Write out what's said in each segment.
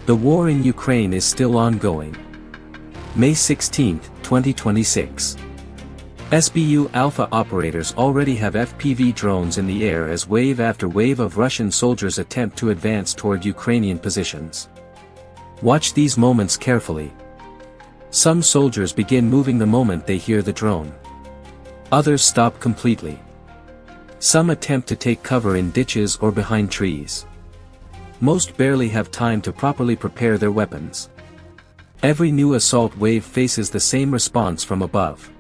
The war in Ukraine is still ongoing. May 16, 2026. SBU Alpha operators already have FPV drones in the air as wave after wave of Russian soldiers attempt to advance toward Ukrainian positions. Watch these moments carefully. Some soldiers begin moving the moment they hear the drone. Others stop completely. Some attempt to take cover in ditches or behind trees. Most barely have time to properly prepare their weapons. Every new assault wave faces the same response from above.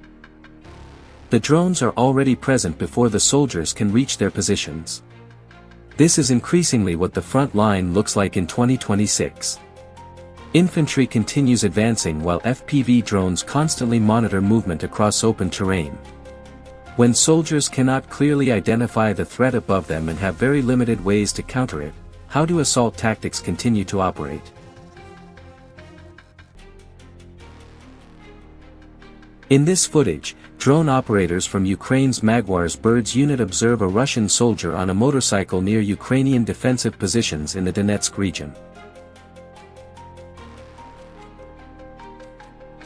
The drones are already present before the soldiers can reach their positions. This is increasingly what the front line looks like in 2026. Infantry continues advancing while FPV drones constantly monitor movement across open terrain. When soldiers cannot clearly identify the threat above them and have very limited ways to counter it, how do assault tactics continue to operate? In this footage, drone operators from Ukraine's Magwar's Birds unit observe a Russian soldier on a motorcycle near Ukrainian defensive positions in the Donetsk region.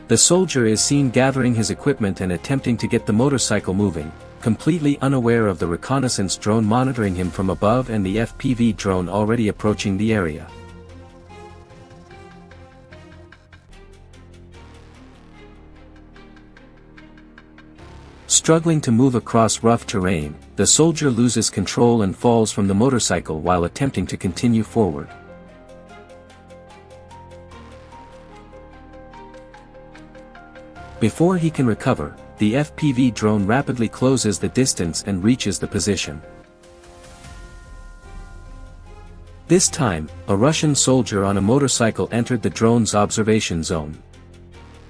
The soldier is seen gathering his equipment and attempting to get the motorcycle moving, completely unaware of the reconnaissance drone monitoring him from above and the FPV drone already approaching the area. Struggling to move across rough terrain, the soldier loses control and falls from the motorcycle while attempting to continue forward. Before he can recover, the FPV drone rapidly closes the distance and reaches the position. This time, a Russian soldier on a motorcycle entered the drone's observation zone.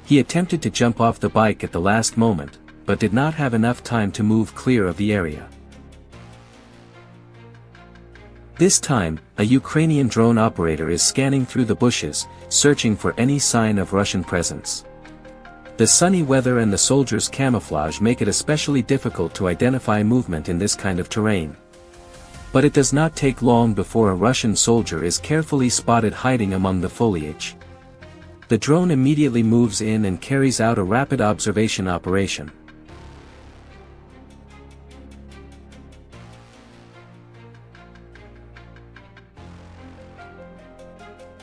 He attempted to jump off the bike at the last moment, but did not have enough time to move clear of the area. This time, a Ukrainian drone operator is scanning through the bushes, searching for any sign of Russian presence. The sunny weather and the soldiers' camouflage make it especially difficult to identify movement in this kind of terrain. But it does not take long before a Russian soldier is carefully spotted hiding among the foliage. The drone immediately moves in and carries out a rapid observation operation.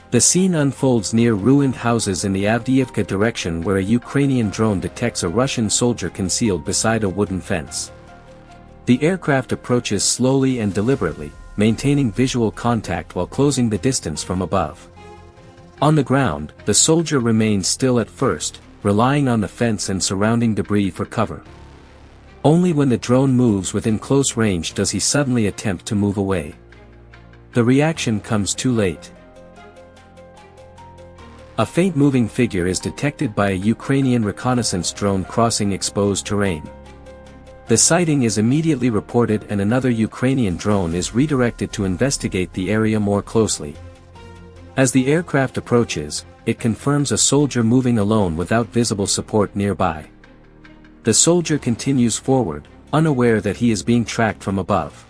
The scene unfolds near ruined houses in the Avdiivka direction where a Ukrainian drone detects a Russian soldier concealed beside a wooden fence. The aircraft approaches slowly and deliberately, maintaining visual contact while closing the distance from above. On the ground, the soldier remains still at first, relying on the fence and surrounding debris for cover. Only when the drone moves within close range does he suddenly attempt to move away. The reaction comes too late. A faint moving figure is detected by a Ukrainian reconnaissance drone crossing exposed terrain. The sighting is immediately reported and another Ukrainian drone is redirected to investigate the area more closely. As the aircraft approaches, it confirms a soldier moving alone without visible support nearby. The soldier continues forward, unaware that he is being tracked from above.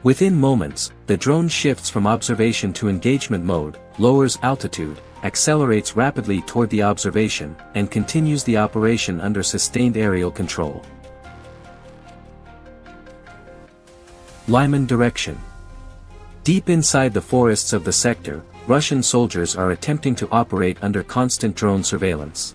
Within moments, the drone shifts from observation to engagement mode, lowers altitude, accelerates rapidly toward the observation, and continues the operation under sustained aerial control. Lyman direction. Deep inside the forests of the sector, Russian soldiers are attempting to operate under constant drone surveillance.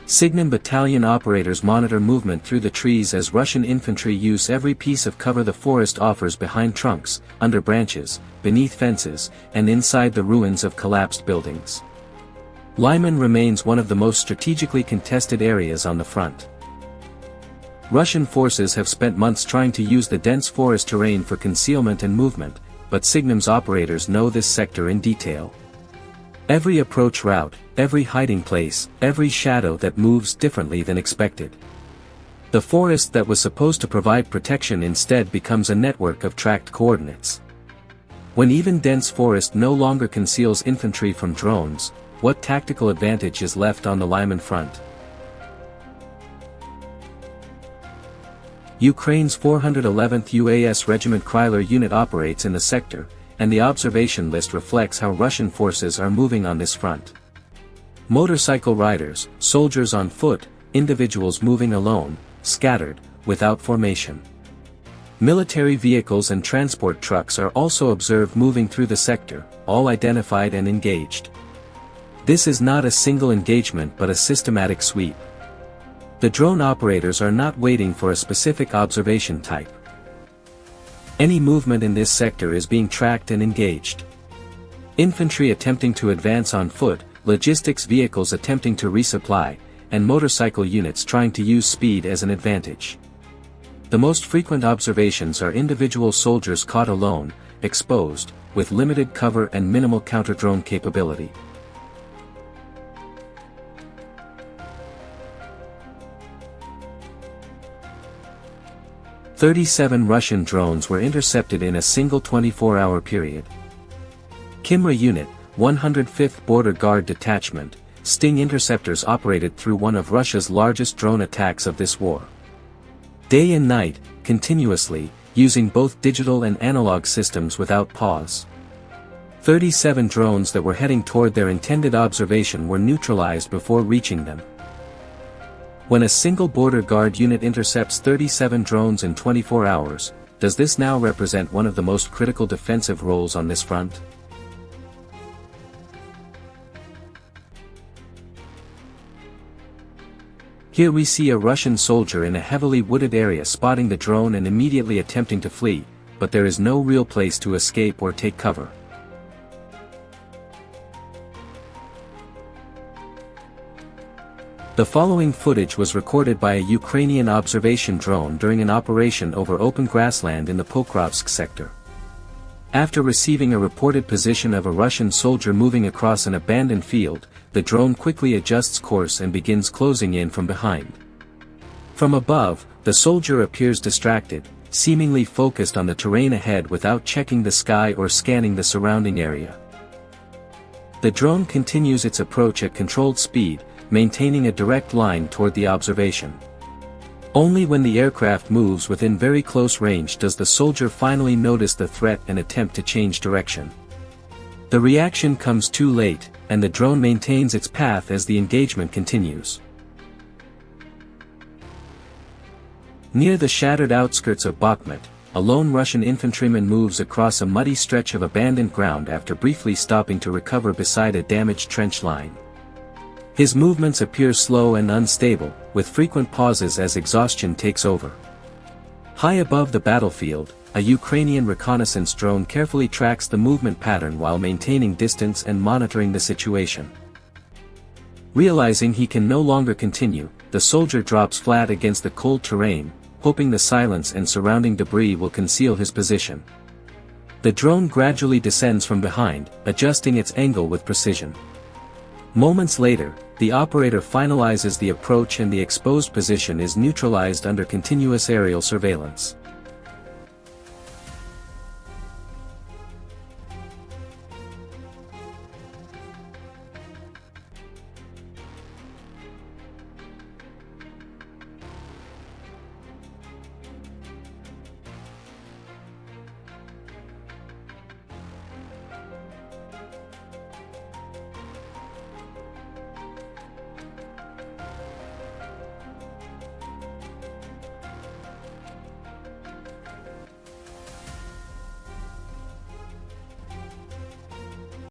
Signum battalion operators monitor movement through the trees as Russian infantry use every piece of cover the forest offers behind trunks, under branches, beneath fences, and inside the ruins of collapsed buildings. Lyman remains one of the most strategically contested areas on the front. Russian forces have spent months trying to use the dense forest terrain for concealment and movement, but Signum's operators know this sector in detail. Every approach route, every hiding place, every shadow that moves differently than expected. The forest that was supposed to provide protection instead becomes a network of tracked coordinates. When even dense forest no longer conceals infantry from drones, what tactical advantage is left on the Lyman front? Ukraine's 411th UAS Regiment Kryler unit operates in the sector, and the observation list reflects how Russian forces are moving on this front. Motorcycle riders, soldiers on foot, individuals moving alone, scattered, without formation. Military vehicles and transport trucks are also observed moving through the sector, all identified and engaged. This is not a single engagement but a systematic sweep. The drone operators are not waiting for a specific observation type. Any movement in this sector is being tracked and engaged. Infantry attempting to advance on foot, logistics vehicles attempting to resupply, and motorcycle units trying to use speed as an advantage. The most frequent observations are individual soldiers caught alone, exposed, with limited cover and minimal counter-drone capability. "37 Russian drones were intercepted in a single 24-hour period." Kimra Unit, 105th Border Guard Detachment, Sting interceptors operated through one of Russia's largest drone attacks of this war. Day and night, continuously, using both digital and analog systems without pause. 37 drones that were heading toward their intended observation were neutralized before reaching them. When a single border guard unit intercepts 37 drones in 24 hours, does this now represent one of the most critical defensive roles on this front? Here we see a Russian soldier in a heavily wooded area spotting the drone and immediately attempting to flee, but there is no real place to escape or take cover. The following footage was recorded by a Ukrainian observation drone during an operation over open grassland in the Pokrovsk sector. After receiving a reported position of a Russian soldier moving across an abandoned field, the drone quickly adjusts course and begins closing in from behind. From above, the soldier appears distracted, seemingly focused on the terrain ahead without checking the sky or scanning the surrounding area. The drone continues its approach at controlled speed, maintaining a direct line toward the observation. Only when the aircraft moves within very close range does the soldier finally notice the threat and attempt to change direction. The reaction comes too late, and the drone maintains its path as the engagement continues. Near the shattered outskirts of Bakhmut, a lone Russian infantryman moves across a muddy stretch of abandoned ground after briefly stopping to recover beside a damaged trench line. His movements appear slow and unstable, with frequent pauses as exhaustion takes over. High above the battlefield, a Ukrainian reconnaissance drone carefully tracks the movement pattern while maintaining distance and monitoring the situation. Realizing he can no longer continue, the soldier drops flat against the cold terrain, hoping the silence and surrounding debris will conceal his position. The drone gradually descends from behind, adjusting its angle with precision. Moments later, the operator finalizes the approach and the exposed position is neutralized under continuous aerial surveillance.